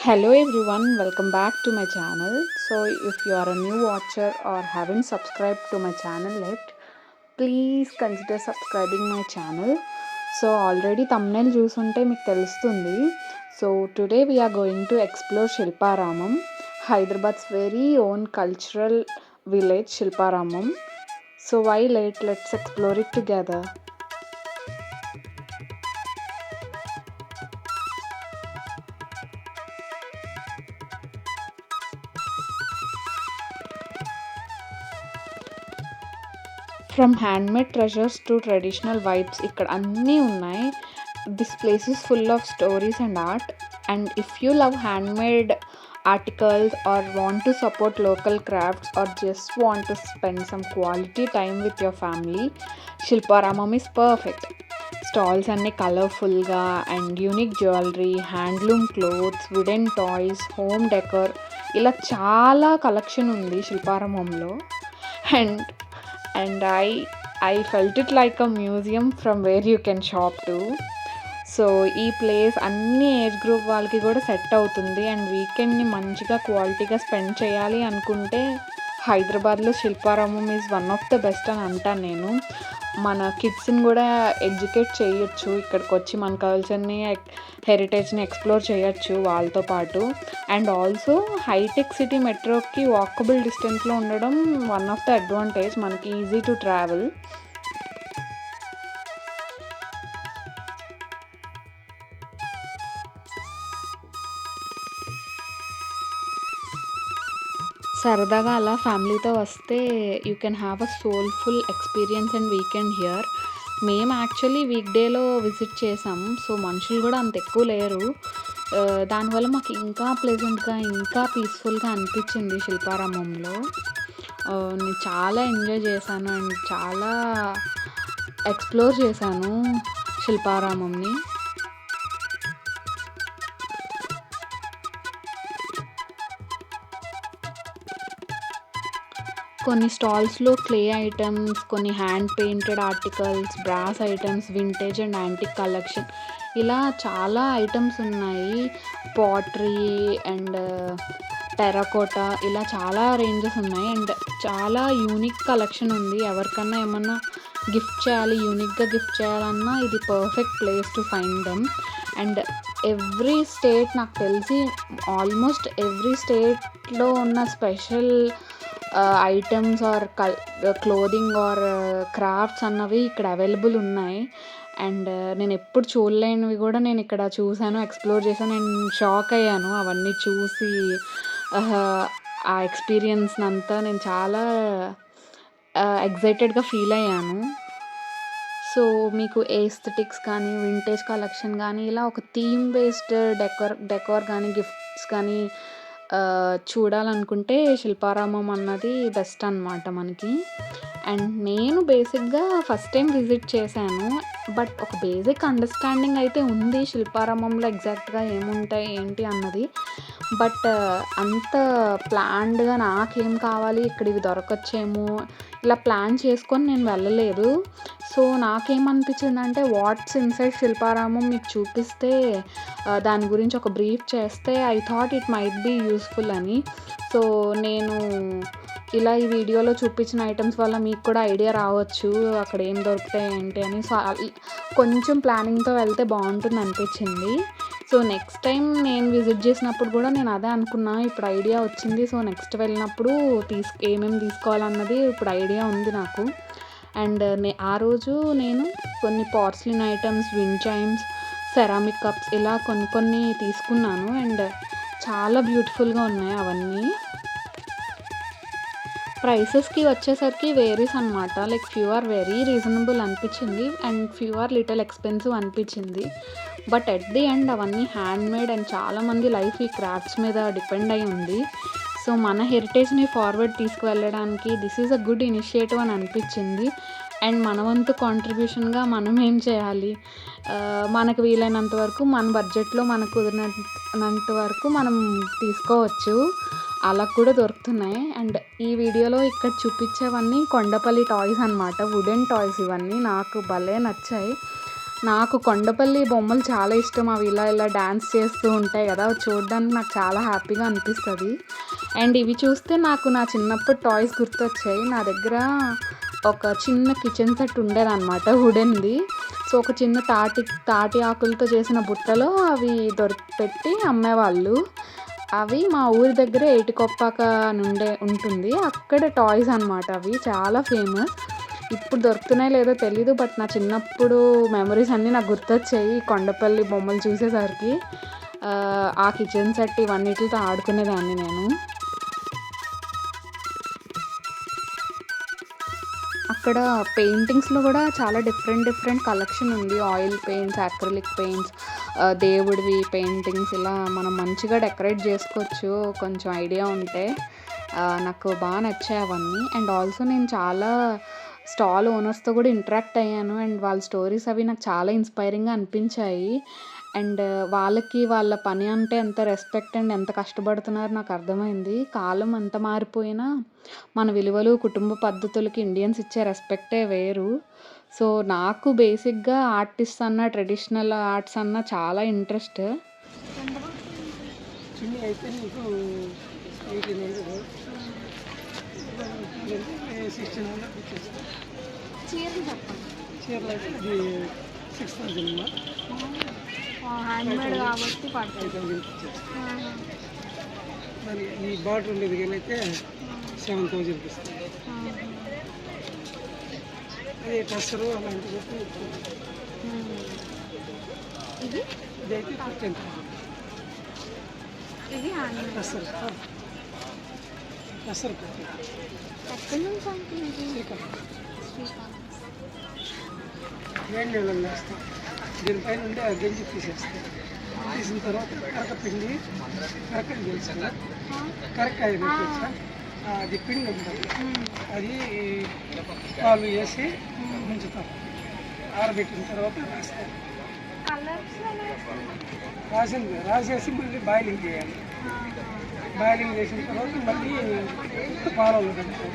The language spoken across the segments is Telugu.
Hello everyone, welcome back to my channel. So, if you are a new watcher or haven't subscribed to my channel yet, please consider subscribing my channel. So, already thumbnail చూసుంటే మీకు తెలుస్తుంది. So, today we are going to explore Shilparamam, Hyderabad's very own cultural village Shilparamam. So, why late? Let's explore it together. From handmade treasures to traditional vibes ఇక్కడ అన్నీ ఉన్నాయి. This place is full of stories and art. And if you love handmade articles or want to support local crafts or just want to spend some quality time with your family, Shilparamam is perfect. Stalls అన్నీ కలర్ఫుల్గా and unique jewellery, handloom clothes, wooden toys, home decor, ఇలా చాలా కలెక్షన్ ఉంది శిల్పారామంలో. And I felt it like a museum from where you can shop too. So ఈ ప్లేస్ అన్ని ఏజ్ గ్రూప్ వాళ్ళకి కూడా సెట్ అవుతుంది. అండ్ వీకెండ్ని మంచిగా క్వాలిటీగా స్పెండ్ చేయాలి అనుకుంటే హైదరాబాద్లో Shilparamam is one of the best అని అంటాను నేను. మన కిడ్స్ని కూడా ఎడ్యుకేట్ చేయొచ్చు, ఇక్కడికి వచ్చి మన కల్చర్ని హెరిటేజ్ని ఎక్స్ప్లోర్ చేయొచ్చు వాళ్ళతో పాటు. అండ్ ఆల్సో హైటెక్ సిటీ మెట్రోకి వాకబుల్ డిస్టెన్స్లో ఉండడం వన్ ఆఫ్ ద అడ్వాంటేజ్, మనకి ఈజీ టు ట్రావెల్. సరదాగా అలా ఫ్యామిలీతో వస్తే you can have a soulful experience and weekend here. మేము యాక్చువల్లీ వీక్ డేలో విజిట్ చేసాం. సో మనుషులు కూడా అంత ఎక్కువ లేరు. దానివల్ల మాకు ఇంకా ప్లెజెంట్గా ఇంకా పీస్ఫుల్గా అనిపించింది శిల్పారామంలో. నేను చాలా ఎంజాయ్ చేశాను అండ్ చాలా ఎక్స్ప్లోర్ చేశాను శిల్పారామంని. కొన్ని స్టాల్స్లో క్లే ఐటమ్స్, కొన్ని hand painted articles, brass items, vintage and antique collection, ఇలా చాలా ఐటమ్స్ ఉన్నాయి. పాటరీ అండ్ టెరాకోటా, ఇలా చాలా రేంజెస్ ఉన్నాయి. అండ్ చాలా యూనిక్ కలెక్షన్ ఉంది. ఎవరికన్నా ఏమన్నా గిఫ్ట్ చేయాలి, యూనిక్గా గిఫ్ట్ చేయాలన్నా ఇది perfect place to find them. And every state, నాకు తెలిసి ఆల్మోస్ట్ ఎవ్రీ స్టేట్లో ఉన్న special items or clothing or crafts అన్నవి ఇక్కడ అవైలబుల్ ఉన్నాయి. అండ్ నేను ఎప్పుడు చూడలేనివి కూడా నేను ఇక్కడ చూశాను, ఎక్స్ప్లోర్ చేశాను. నేను షాక్ అయ్యాను అవన్నీ చూసి. ఆ ఎక్స్పీరియన్స్ అంతా నేను చాలా ఎగ్జైటెడ్గా ఫీల్ అయ్యాను. సో మీకు ఏస్థెటిక్స్ కానీ, వింటేజ్ కలెక్షన్ కానీ, ఇలా ఒక థీమ్ బేస్డ్ డెకోర్ కానీ, గిఫ్ట్స్ కానీ చూడాలనుకుంటే శిల్పారామం అన్నది బెస్ట్ అనమాట మనకి. అండ్ నేను బేసిక్గా ఫస్ట్ టైం విజిట్ చేశాను. బట్ ఒక బేసిక్ అండర్స్టాండింగ్ అయితే ఉంది శిల్పారామంలో ఎగ్జాక్ట్గా ఏముంటాయి ఏంటి అన్నది. బట్ అంత ప్లాన్డ్గా నాకేం కావాలి, ఇక్కడ ఇవి దొరకొచ్చేమో, ఇలా ప్లాన్ చేసుకొని నేను వెళ్ళలేదు. సో నాకేమనిపించిందంటే వాట్స్ ఇన్సైడ్ శిల్పారామం మీకు చూపిస్తే దాని గురించి ఒక బ్రీఫ్ చేస్తే I thought it might be useful అని. సో నేను ఇలా ఈ వీడియోలో చూపించిన ఐటమ్స్ వల్ల మీకు కూడా ఐడియా రావచ్చు అక్కడ ఏం దొరుకుతాయి ఏంటి అని. సో కొంచెం ప్లానింగ్తో వెళ్తే బాగుంటుంది అనిపించింది. సో నెక్స్ట్ టైం నేను విజిట్ చేసినప్పుడు కూడా నేను అదే అనుకున్నా, ఇప్పుడు ఐడియా వచ్చింది. సో నెక్స్ట్ వెళ్ళినప్పుడు ఏమేమి తీసుకోవాలన్నది ఇప్పుడు ఐడియా ఉంది నాకు. అండ్ ఆ రోజు నేను కొన్ని porcelain items, wind chimes, ceramic cups, ఇలా కొన్ని తీసుకున్నాను. అండ్ చాలా బ్యూటిఫుల్గా ఉన్నాయి అవన్నీ. ప్రైసెస్కి వచ్చేసరికి వేరీస్ అనమాట. Like few are very reasonable అనిపించింది and few are little expensive అనిపించింది. బట్ ఎట్ ది ఎండ్ అవన్నీ హ్యాండ్మేడ్ అండ్ చాలామంది లైఫ్ ఈ క్రాఫ్ట్స్ మీద డిపెండ్ అయి ఉంది. సో మన హెరిటేజ్ని ఫార్వర్డ్ తీసుకువెళ్ళడానికి this is a good initiative అని అనిపించింది. అండ్ మన వంతు కాంట్రిబ్యూషన్గా మనం ఏం చేయాలి, మనకు వీలైనంత వరకు మన బడ్జెట్లో మనకు కుదిరినంత వరకు మనం తీసుకోవచ్చు. అలా కూడా దొరుకుతున్నాయి. అండ్ ఈ వీడియోలో ఇక్కడ చూపించేవన్నీ కొండపల్లి టాయ్స్ అనమాట, వుడెన్ టాయ్స్. ఇవన్నీ నాకు భలే నచ్చాయి. నాకు కొండపల్లి బొమ్మలు చాలా ఇష్టం. అవి ఇలా ఇలా డాన్స్ చేస్తూ ఉంటాయి కదా! అవి చూడడానికి నాకు చాలా హ్యాపీగా అనిపిస్తది. అండ్ ఇవి చూస్తే నాకు నా చిన్నప్పుడు టాయ్స్ గుర్తొచ్చాయి. నా దగ్గర ఒక చిన్న కిచెన్ సెట్ ఉండేదనమాట వుడెన్‌ది. సో, ఒక చిన్న తాటి ఆకులతో చేసిన బుట్టలో అవి పెట్టి అమ్మేవాళ్ళు. అవి మా ఊరి దగ్గర ఏటికొప్పాక ఉంటుంది. అక్కడ టాయ్స్ అనమాట అవి. చాలా ఫేమస్. ఇప్పుడు దొరుకుతున్నాయో లేదో తెలీదు. బట్ నా చిన్నప్పుడు మెమరీస్ అన్నీ నాకు గుర్తొచ్చాయి కొండపల్లి బొమ్మలు చూసేసరికి. ఆ కిచెన్ సెట్ ఇవన్నిటితో ఆడుకునేదాన్ని నేను. అక్కడ పెయింటింగ్స్‌లో కూడా చాలా డిఫరెంట్ కలెక్షన్ ఉంది. ఆయిల్ పెయింట్స్, అక్రిలిక్ పెయింట్స్, దేవుడివి పెయింటింగ్స్ ఇలా మనం మంచిగా డెకరేట్ చేసుకోవచ్చు కొంచెం ఐడియా ఉంటే. నాకు బాగా నచ్చాయి అవన్నీ. అండ్ ఆల్సో నేను చాలా స్టాల్ ఓనర్స్‌తో కూడా ఇంటరాక్ట్ అయ్యాను. అండ్ వాళ్ళ స్టోరీస్ అవి నాకు చాలా ఇన్స్పైరింగ్‌గా అనిపించాయి. అండ్ వాళ్ళకి వాళ్ళ పని అంటే ఎంత రెస్పెక్ట్ అండ్ ఎంత కష్టపడుతున్నారో నాకు అర్థమైంది. కాలం ఎంత మారిపోయినా మన విలువలు, కుటుంబ పద్ధతులకి ఇండియన్స్ ఇచ్చే రెస్పెక్టే వేరు. సో, నాకు బేసిక్‌గా ఆర్టిస్ట్ అన్న, ట్రెడిషనల్ ఆర్ట్స్ అన్న చాలా ఇంట్రెస్ట్. చిన్ని అయితే నీకు 1800 1600 ఇచ్చేస్తాను. చీరలు చెప్పండి. చీరలు అయితే అది 6000 హ్యాండ్మేడ్ కాబట్టి పడుతుంది. 5000 ఇచ్చేస్తాను. మరి ఈ బార్డర్ ఉండేది కానీ అయితే 7000 ఇస్తాను. అదే టస్సరు అలాంటివి ఇది ఇదైతే 10,000. ఇది హ్యాండ్మేడ్. టస్సరు టస్సరు ఎక్కడి నుంచి అనుకుంది? శ్రీకాకుళం శ్రీకాకుళం. వేడి నీళ్ళని వేస్తాం. దీనిపైన ఉండే ఆ గంజి తీసేస్తాం. తీసిన తర్వాత కరకపిండి కరకాయ తెలుసు కరకాయ తెలుసా అది పిండి ఉంటుంది. అది పాలు వేసి ఉంచుతాం. ఆరబెట్టిన తర్వాత రాస్తాం. రాసేసి మళ్ళీ బాయిలింగ్ చేయాలి. బాయిలింగ్ చేసిన తర్వాత మళ్ళీ పాలలో పెడతాం.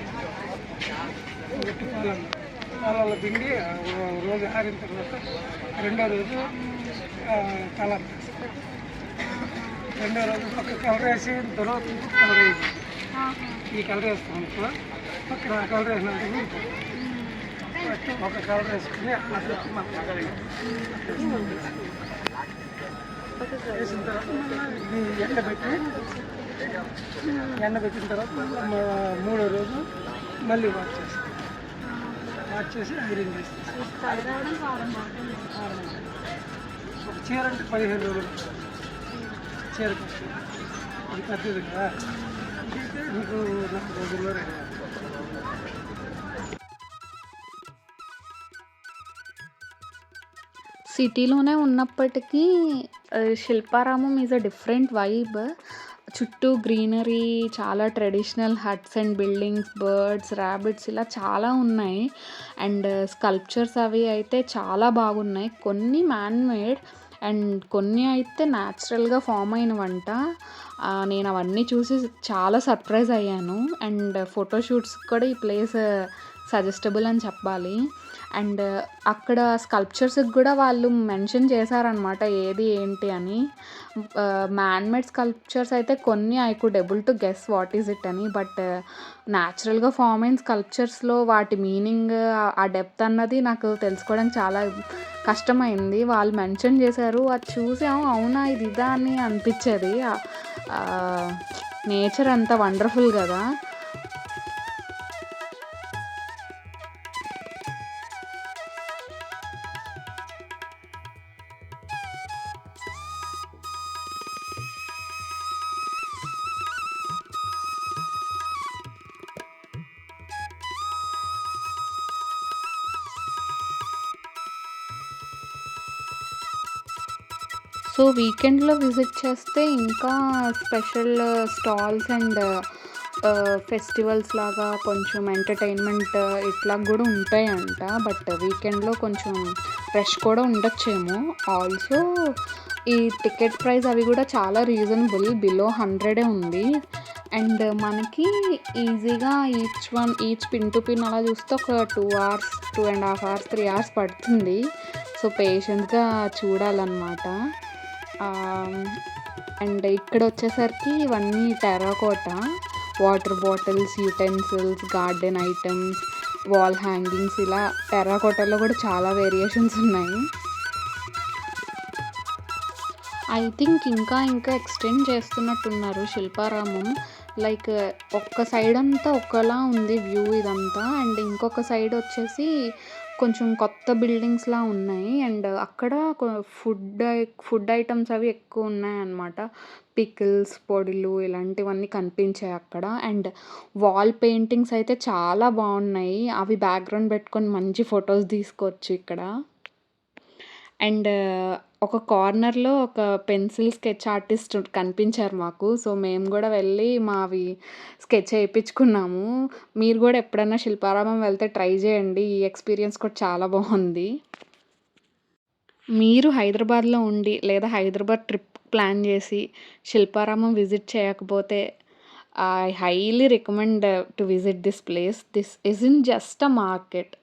పాలలో పిండి రోజు ఆరిన తర్వాత రెండో రోజు కలర్ వేస్తాం. రెండో రోజు ఒక కలర్ వేసి తర్వాత కలర్ వేసి ఈ కలర్ వేస్తాం అనుకో పక్కన కలర్ వేసినందుకు ఒక కలర్ వేసుకుని వేసిన తర్వాత ఇది ఎండబెట్టిన తర్వాత మూడో రోజు మళ్ళీ వాష్ చేస్తాం. వాష్ చేసి ఐరన్ చేస్తాం. ఒక చీర అంటే 15 రోజులు చీర కష్టం. ఇది పెద్దది కదా. ఇదైతే మీకు 4 రోజుల్లో రెడీ. సిటీలోనే ఉన్నప్పటికీ Shilparamam is a different vibe. చుట్టూ గ్రీనరీ, చాలా traditional huts and buildings, birds, rabbits ఇలా చాలా ఉన్నాయి. అండ్ స్కల్ప్చర్స్ అవి అయితే చాలా బాగున్నాయి. కొన్ని మ్యాన్ మేడ్ అండ్ కొన్ని అయితే న్యాచురల్‌గా ఫామ్ అయినవంట. నేను అవన్నీ చూసి చాలా సర్ప్రైజ్ అయ్యాను. అండ్ ఫోటోషూట్స్‌కి కూడా ఈ ప్లేస్ సజెస్టబుల్ అని చెప్పాలి. అండ్ అక్కడ స్కల్ప్చర్స్‌కి కూడా వాళ్ళు మెన్షన్ చేశారనమాట ఏది ఏంటి అని. మ్యాన్ మేడ్ స్కల్ప్చర్స్ అయితే కొన్ని I could able to guess what is it అని. బట్ న్యాచురల్‌గా ఫామ్ అయిన స్కల్ప్చర్స్‌లో వాటి మీనింగ్, ఆ డెప్త్ అన్నది నాకు తెలుసుకోవడానికి చాలా కష్టమైంది. వాళ్ళు మెన్షన్ చేశారు. అది చూసి అవునా ఇది ఇదా అని అనిపించేది. నేచర్ అంత వండర్ఫుల్ కదా. సో, వీకెండ్‌లో విజిట్ చేస్తే ఇంకా స్పెషల్ స్టాల్స్ అండ్ ఫెస్టివల్స్ లాగా కొంచెం ఎంటర్‌టైన్‌మెంట్ ఇట్లా కూడా ఉంటాయంట. బట్ వీకెండ్‌లో కొంచెం రష్ కూడా ఉండొచ్చేమో. ఆల్సో ఈ టికెట్ ప్రైస్ అవి కూడా చాలా రీజనబుల్. బిలో 100 ఉంది. అండ్ మనకి ఈజీగా ఈచ్ పిన్ టు పిన్ అలా చూస్తే ఒక 2 అవర్స్, 2.5 అవర్స్, 3 అవర్స్ పడుతుంది. సో పేషెన్స్గా చూడాలన్నమాట. అండ్ ఇక్కడ వచ్చేసరికి ఇవన్నీ terracotta water bottles, utensils, garden items, wall hangings, ఇలా టెర్రకోటాలో కూడా చాలా వేరియేషన్స్ ఉన్నాయి. ఐ థింక్ ఇంకా ఎక్స్టెండ్ చేస్తున్నట్టున్నారు శిల్పారామం. లైక్ ఒక్క సైడ్ అంతా ఒకలా ఉంది వ్యూ ఇదంతా, అండ్ ఇంకొక సైడ్ వచ్చేసి కొంచెం కొత్త బిల్డింగ్స్‌లా ఉన్నాయి. అండ్ అక్కడ ఫుడ్ ఐటెమ్స్ అవి ఎక్కువ ఉన్నాయన్నమాట. పికిల్స్, పొడులు ఇలాంటివన్నీ కనిపించాయి అక్కడ. అండ్ వాల్ పెయింటింగ్స్ అయితే చాలా బాగున్నాయి. అవి బ్యాక్‌గ్రౌండ్ పెట్టుకొని మంచి ఫోటోస్ తీసుకోవచ్చు ఇక్కడ. అండ్ ఒక కార్నర్‌లో ఒక పెన్సిల్ స్కెచ్ ఆర్టిస్ట్ కనిపించారు మాకు. సో, మేము గూడా వెళ్ళి మావి స్కెచ్ ఏపిచ్చుకున్నాము. మీరు గూడా ఎప్పుడన్నా శిల్పారామం వెళ్తే ట్రై జేయండి. ఈ ఎక్స్‌పీరియన్స్ కూడా చాలా బావుంది. మీరు హైదరాబాద్‌లో ఉండి లేదా హైదరాబాద్ ట్రిప్ ప్లాన్ జేసి శిల్పారామం విజిట్ చేయకపోతే I highly recommend to visit this place. This isn't just a market.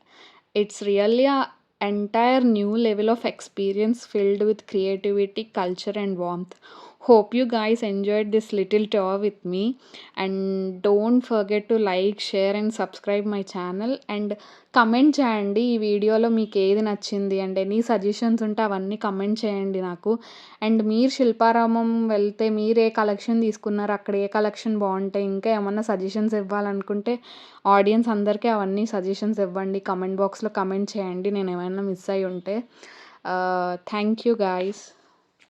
It's really a entire new level of experience filled with creativity, culture and warmth. Hope you guys enjoyed this little tour with me, and don't forget to like, share and subscribe my channel, and comment చేయండి ఈ వీడియోలో మీకు ఏది నచ్చింది అండ్ ఎనీ సజెషన్స్ ఉంటే అవన్నీ కమెంట్ చేయండి నాకు. అండ్ మీరు శిల్పారామం వెళ్తే మీరు ఏ కలెక్షన్ తీసుకున్నారు, అక్కడ ఏ కలెక్షన్ బాగుంటాయి, ఇంకా ఏమన్నా సజెషన్స్ ఇవ్వాలనుకుంటే ఆడియన్స్ అందరికీ అవన్నీ సజెషన్స్ ఇవ్వండి. కమెంట్ బాక్స్లో కమెంట్ చేయండి నేను ఏమైనా మిస్ అయ్యి ఉంటే. Thank you guys.